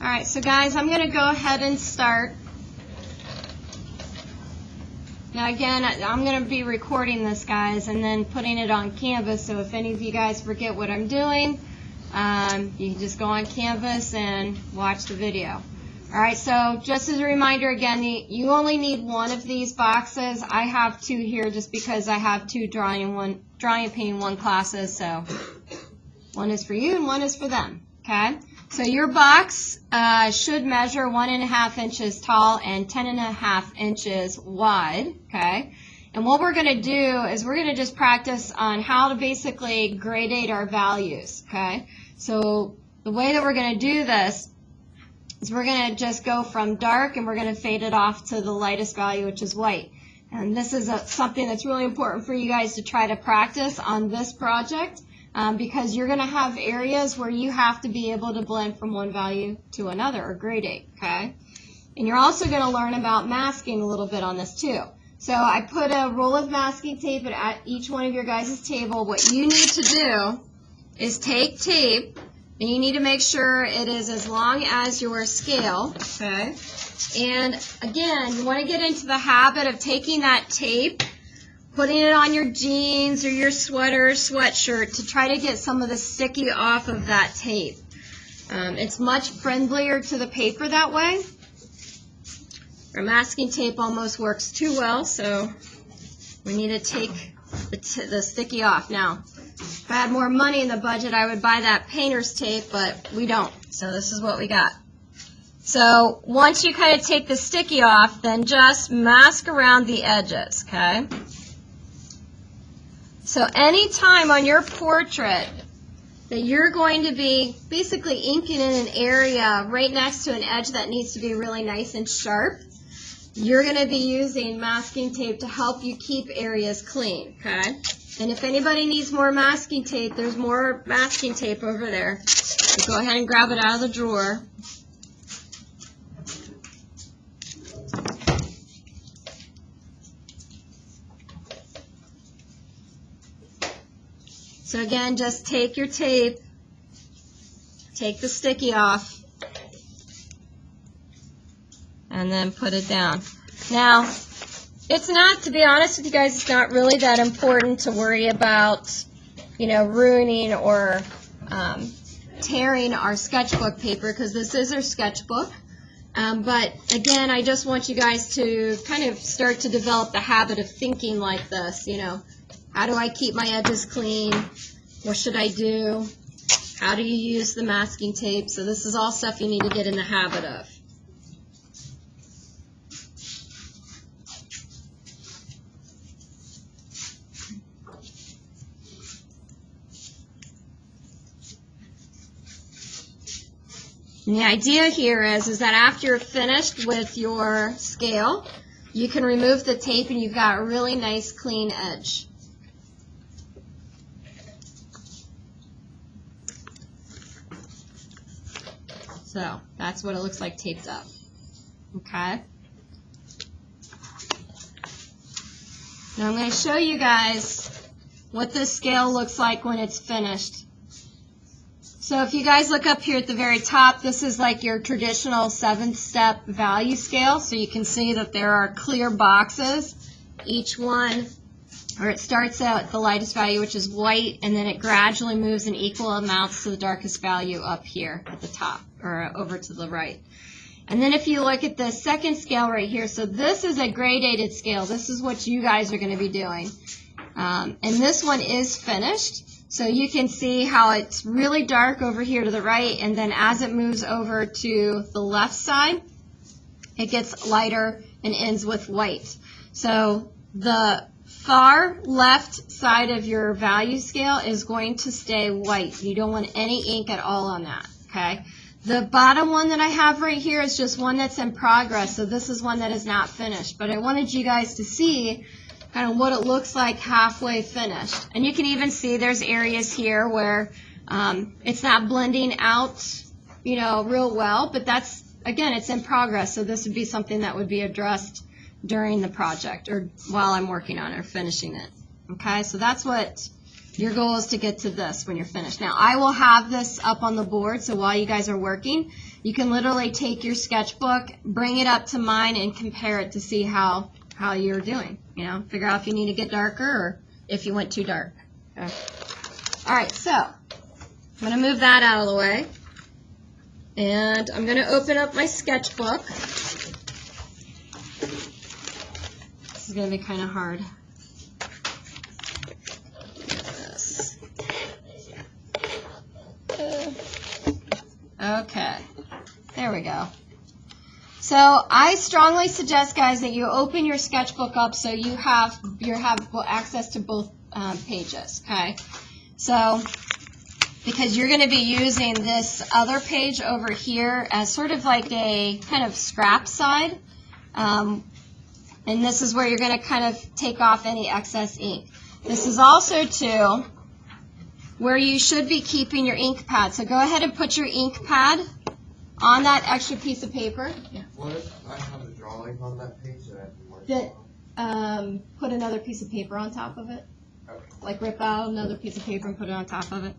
Alright, so guys, I'm going to go ahead and start. Now again, I'm going to be recording this, guys, and then putting it on Canvas, so if any of you guys forget what I'm doing, you can just go on Canvas and watch the video. Alright, so just as a reminder again, you only need one of these boxes. I have two here just because I have two drawing and painting one classes, so one is for you and one is for them. Okay? So your box should measure 1.5 inches tall and 10.5 inches wide. Okay? And what we're going to do is we're going to just practice on how to basically gradate our values. Okay? So the way that we're going to do this is we're going to just go from dark and we're going to fade it off to the lightest value, which is white. And this is something that's really important for you guys to try to practice on this project because you're going to have areas where you have to be able to blend from one value to another or gradate, okay? And you're also going to learn about masking a little bit on this too. So I put a roll of masking tape at each one of your guys' table. What you need to do is take tape, and you need to make sure it is as long as your scale, okay? And again, you want to get into the habit of taking that tape, putting it on your jeans or your sweater or sweatshirt to try to get some of the sticky off of that tape. It's much friendlier to the paper that way. Our masking tape almost works too well, so we need to take the sticky off. Now, if I had more money in the budget, I would buy that painter's tape, but we don't. So this is what we got. So once you kind of take the sticky off, then just mask around the edges, okay? So anytime on your portrait that you're going to be basically inking in an area right next to an edge that needs to be really nice and sharp, you're going to be using masking tape to help you keep areas clean, okay? And if anybody needs more masking tape, there's more masking tape over there. So go ahead and grab it out of the drawer. So again, just take your tape, take the sticky off, and then put it down. Now, it's not, to be honest with you guys, it's not really that important to worry about, you know, ruining or tearing our sketchbook paper because this is our sketchbook. But again, I just want you guys to kind of start to develop the habit of thinking like this, you know. How do I keep my edges clean? What should I do? How do you use the masking tape? So this is all stuff you need to get in the habit of. And the idea here is that after you're finished with your scale, you can remove the tape and you've got a really nice clean edge. So that's what it looks like taped up. Okay. Now I'm going to show you guys what this scale looks like when it's finished. So if you guys look up here at the very top, this is like your traditional 7-step value scale. So you can see that there are clear boxes. Each one, or it starts out at the lightest value, which is white, and then it gradually moves in equal amounts to the darkest value up here at the top, or over to the right. And then if you look at the second scale right here, so this is a gradated scale. This is what you guys are going to be doing. And this one is finished. So you can see how it's really dark over here to the right, and then as it moves over to the left side, it gets lighter and ends with white. So the far left side of your value scale is going to stay white. You don't want any ink at all on that, okay? The bottom one that I have right here is just one that's in progress, so this is one that is not finished. But I wanted you guys to see kind of what it looks like halfway finished. And you can even see there's areas here where it's not blending out, you know, real well, but that's, again, it's in progress, so this would be something that would be addressed during the project or while I'm working on it or finishing it. Okay, so that's what Your goal is to get to this when you're finished. Now, I will have this up on the board, so while you guys are working, you can literally take your sketchbook, bring it up to mine, and compare it to see how you're doing. You know, figure out if you need to get darker or if you went too dark. Okay. All right, so I'm going to move that out of the way, and I'm going to open up my sketchbook. This is going to be kind of hard. Okay, there we go. So I strongly suggest, guys, that you open your sketchbook up so you have access to both pages. Okay, so because you're going to be using this other page over here as sort of like a kind of scrap side, and this is where you're going to kind of take off any excess ink. This is also too where you should be keeping your ink pad. So go ahead and put your ink pad on that extra piece of paper. Yeah. What if I have a drawing on that page that I have to work on? Put another piece of paper on top of it. Okay. Like rip out another piece of paper and put it on top of it.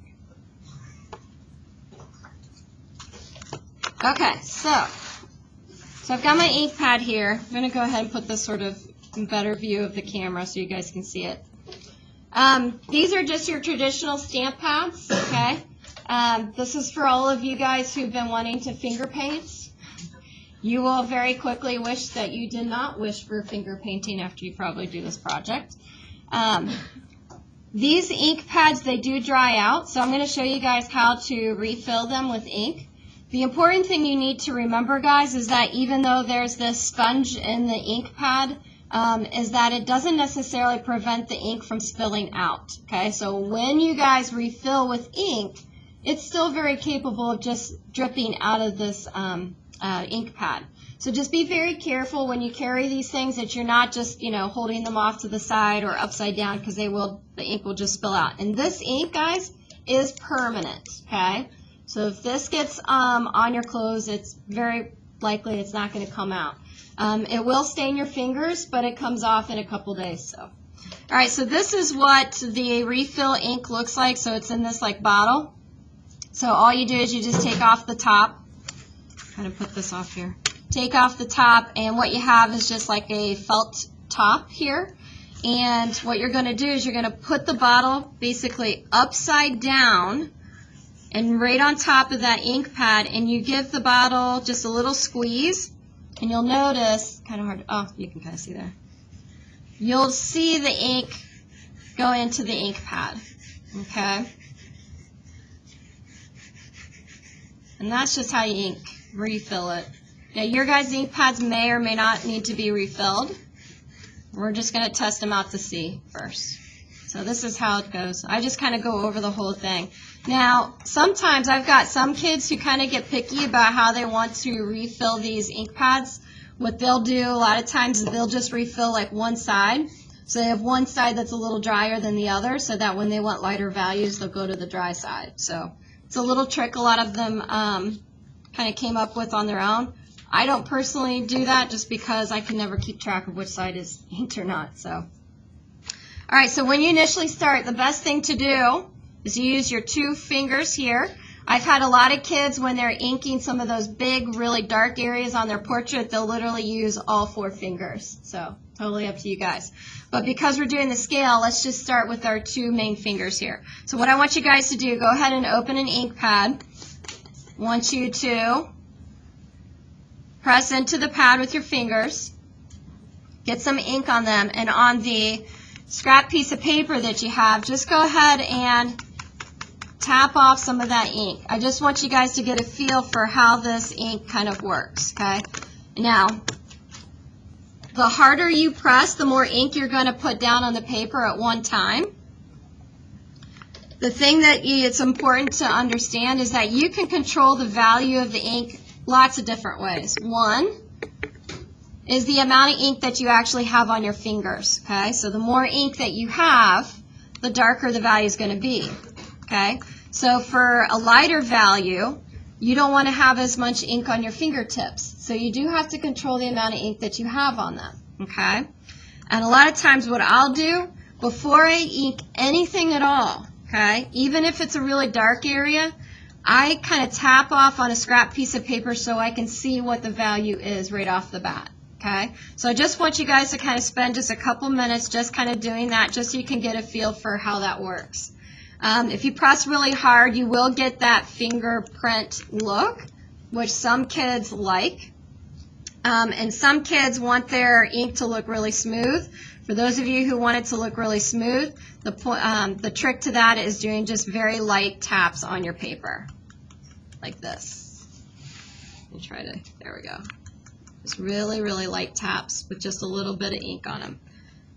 Okay, so I've got my ink pad here. I'm going to go ahead and put this sort of in better view of the camera so you guys can see it. These are just your traditional stamp pads, okay? This is for all of you guys who've been wanting to finger paint. You will very quickly wish that you did not wish for finger painting after you probably do this project. These ink pads, they do dry out, so I'm going to show you guys how to refill them with ink. The important thing you need to remember, guys, is that even though there's this sponge in the ink pad, is that it doesn't necessarily prevent the ink from spilling out. Okay, so when you guys refill with ink, it's still very capable of just dripping out of this ink pad. So just be very careful when you carry these things that you're not just, you know, holding them off to the side or upside down, because the ink will just spill out. And this ink, guys, is permanent. Okay, so if this gets on your clothes, it's very likely it's not going to come out. It will stain your fingers, but it comes off in a couple days. So, all right, so this is what the refill ink looks like. So it's in this like bottle. So all you do is you just take off the top. Kind of put this off here. Take off the top, and what you have is just like a felt top here. And what you're going to do is you're going to put the bottle basically upside down and right on top of that ink pad, and you give the bottle just a little squeeze. And you'll notice, kind of hard, oh, you can kind of see there. You'll see the ink go into the ink pad, okay? And that's just how you refill it. Now, your guys' ink pads may or may not need to be refilled. We're just going to test them out to see first. So this is how it goes. I just kind of go over the whole thing. Now, sometimes I've got some kids who kind of get picky about how they want to refill these ink pads. What they'll do a lot of times is they'll just refill like one side. So they have one side that's a little drier than the other, so that when they want lighter values, they'll go to the dry side. So it's a little trick a lot of them kind of came up with on their own. I don't personally do that just because I can never keep track of which side is inked or not. So, all right, so when you initially start, the best thing to do is you use your 2 fingers here. I've had a lot of kids, when they're inking some of those big, really dark areas on their portrait, they'll literally use all 4 fingers. So totally up to you guys. But because we're doing the scale, let's just start with our 2 main fingers here. So what I want you guys to do, go ahead and open an ink pad. I want you to press into the pad with your fingers. Get some ink on them, and on the scrap piece of paper that you have, just go ahead and tap off some of that ink. I just want you guys to get a feel for how this ink kind of works, okay? Now, the harder you press, the more ink you're going to put down on the paper at one time. The thing that it's important to understand is that you can control the value of the ink lots of different ways. One is the amount of ink that you actually have on your fingers, okay? So the more ink that you have, the darker the value is going to be, okay? So for a lighter value, you don't want to have as much ink on your fingertips. So you do have to control the amount of ink that you have on them, okay? And a lot of times what I'll do before I ink anything at all, okay, even if it's a really dark area, I kind of tap off on a scrap piece of paper so I can see what the value is right off the bat. Okay, so I just want you guys to kind of spend just a couple minutes just kind of doing that, just so you can get a feel for how that works. If you press really hard, you will get that fingerprint look, which some kids like. And some kids want their ink to look really smooth. For those of you who want it to look really smooth, the trick to that is doing just very light taps on your paper, like this. Let me try to, there we go. Just really, really light taps with just a little bit of ink on them.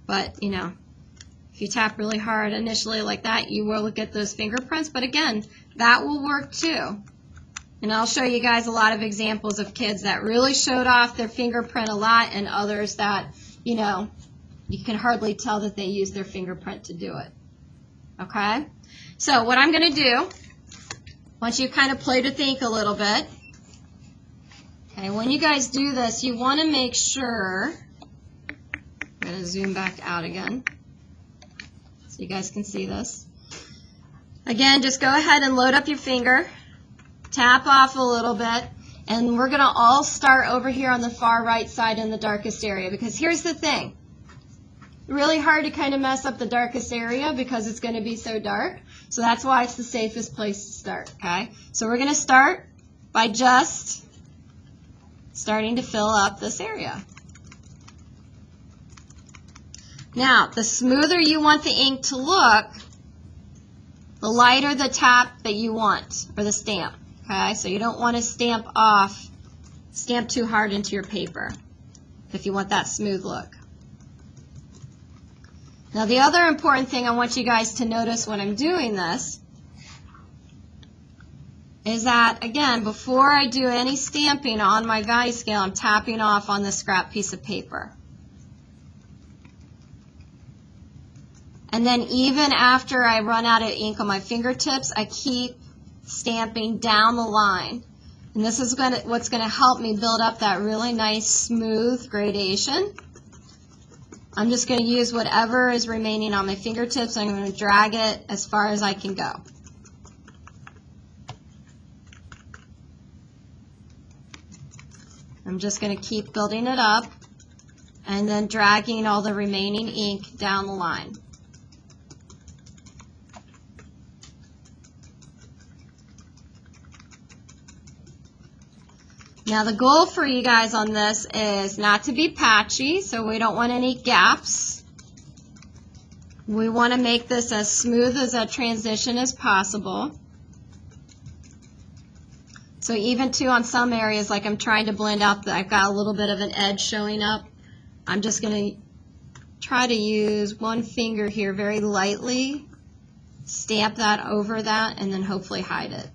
But, you know, if you tap really hard initially like that, you will get those fingerprints. But again, that will work too. And I'll show you guys a lot of examples of kids that really showed off their fingerprint a lot, and others that, you know, you can hardly tell that they used their fingerprint to do it. Okay? So what I'm going to do, once you kind of played with ink a little bit, okay, when you guys do this, you want to make sure, I'm going to zoom back out again so you guys can see this. Again, just go ahead and load up your finger, tap off a little bit, and we're going to all start over here on the far right side in the darkest area, because here's the thing. Really hard to kind of mess up the darkest area because it's going to be so dark. So that's why it's the safest place to start, okay? So we're going to start by just starting to fill up this area. Now, the smoother you want the ink to look, the lighter the tap that you want, or the stamp, okay? So you don't want to stamp too hard into your paper if you want that smooth look. Now, the other important thing I want you guys to notice when I'm doing this is that, again, before I do any stamping on my value scale, I'm tapping off on this scrap piece of paper. And then even after I run out of ink on my fingertips, I keep stamping down the line. And this is what's going to help me build up that really nice, smooth gradation. I'm just going to use whatever is remaining on my fingertips. I'm going to drag it as far as I can go. I'm just going to keep building it up and then dragging all the remaining ink down the line. Now the goal for you guys on this is not to be patchy, so we don't want any gaps. We want to make this as smooth as a transition as possible. So even too on some areas, like I'm trying to blend out, I've got a little bit of an edge showing up. I'm just going to try to use one finger here very lightly, stamp that over that, and then hopefully hide it.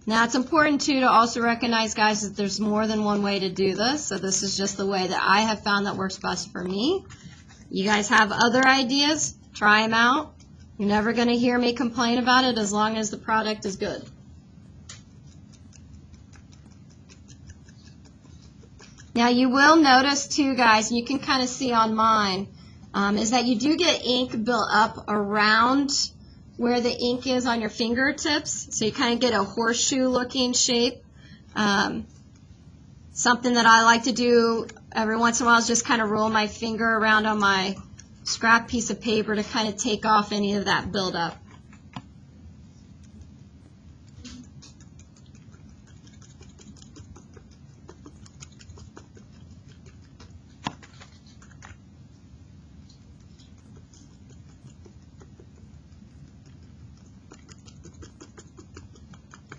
Now it's important too to also recognize, guys, that there's more than one way to do this. So this is just the way that I have found that works best for me. You guys have other ideas, try them out. You're never going to hear me complain about it as long as the product is good. Now you will notice too, guys, and you can kind of see on mine, is that you do get ink built up around where the ink is on your fingertips, so you kind of get a horseshoe looking shape. Something that I like to do every once in a while is just kind of roll my finger around on my scrap piece of paper to kind of take off any of that buildup.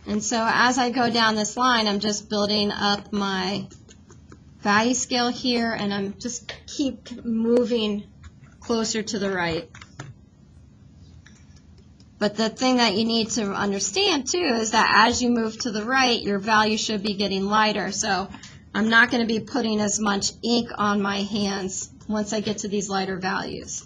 And so as I go down this line, I'm just building up my value scale here, and I'm just keep moving closer to the right. But the thing that you need to understand too is that as you move to the right, your value should be getting lighter. So I'm not going to be putting as much ink on my hands once I get to these lighter values.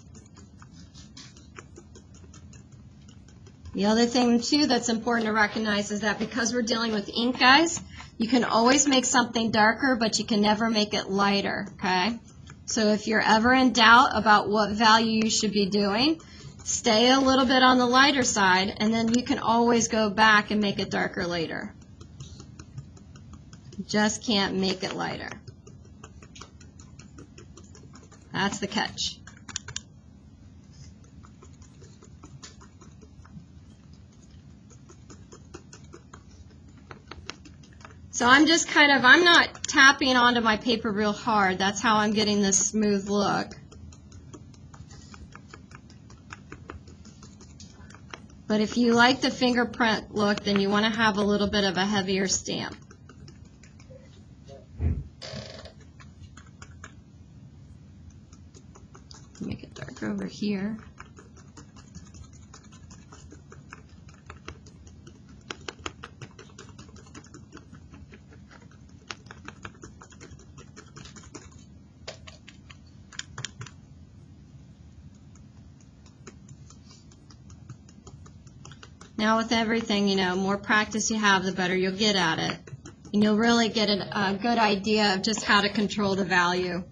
The other thing too that's important to recognize is that because we're dealing with ink, guys, You can always make something darker, but you can never make it lighter, okay? So if you're ever in doubt about what value you should be doing, stay a little bit on the lighter side, and then you can always go back and make it darker later. Just can't make it lighter. That's the catch. So I'm just I'm not tapping onto my paper real hard. That's how I'm getting this smooth look. But if you like the fingerprint look, then you want to have a little bit of a heavier stamp. Make it dark over here. Now with everything, you know, more practice you have, the better you'll get at it. And you'll really get a good idea of just how to control the value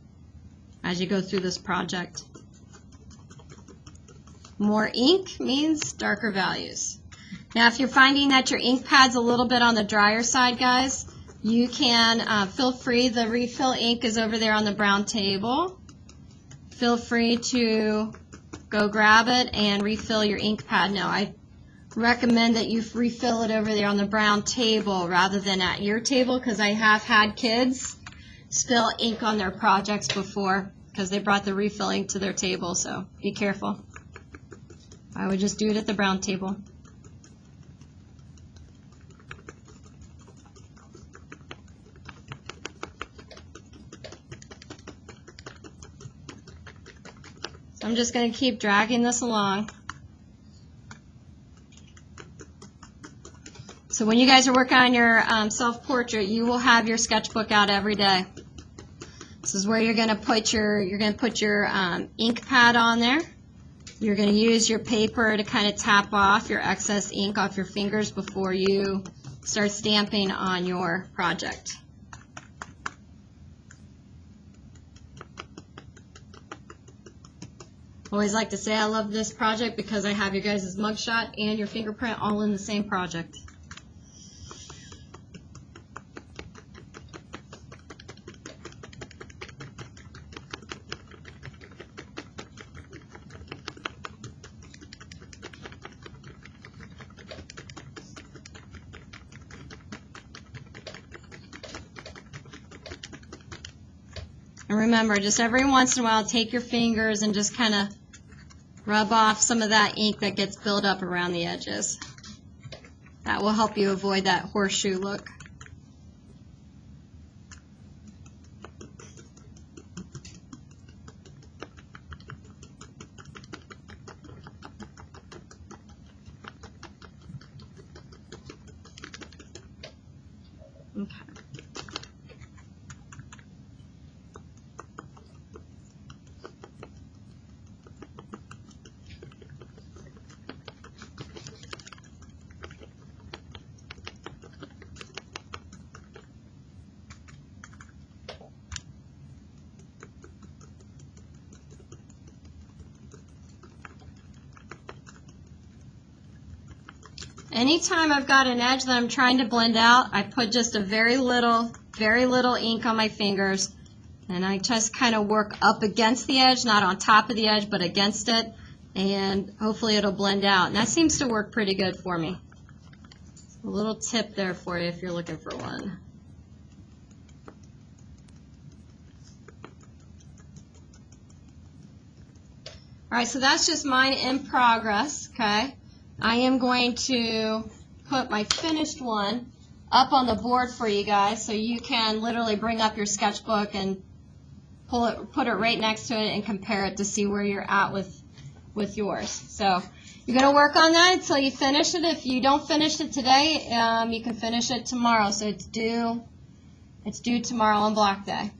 as you go through this project. More ink means darker values. Now if you're finding that your ink pad's a little bit on the drier side, guys, you can feel free. The refill ink is over there on the brown table. Feel free to go grab it and refill your ink pad. Now I recommend that you refill it over there on the brown table rather than at your table, because I have had kids spill ink on their projects before because they brought the refill ink to their table, so be careful. I would just do it at the brown table. So I'm just going to keep dragging this along. So when you guys are working on your self-portrait, you will have your sketchbook out every day. This is where you're going to put your ink pad on there. You're going to use your paper to kind of tap off your excess ink off your fingers before you start stamping on your project. Always like to say I love this project because I have your guys' mugshot and your fingerprint all in the same project. And remember, just every once in a while, take your fingers and just kind of rub off some of that ink that gets built up around the edges. That will help you avoid that horseshoe look. Okay. Anytime I've got an edge that I'm trying to blend out, I put just a very little ink on my fingers, and I just kind of work up against the edge, not on top of the edge, but against it, and hopefully it'll blend out. And that seems to work pretty good for me. A little tip there for you if you're looking for one. All right, so that's just mine in progress, okay? I am going to put my finished one up on the board for you guys so you can literally bring up your sketchbook and put it right next to it and compare it to see where you're at with yours. So you're going to work on that until you finish it. If you don't finish it today, you can finish it tomorrow. So it's due tomorrow on Block Day.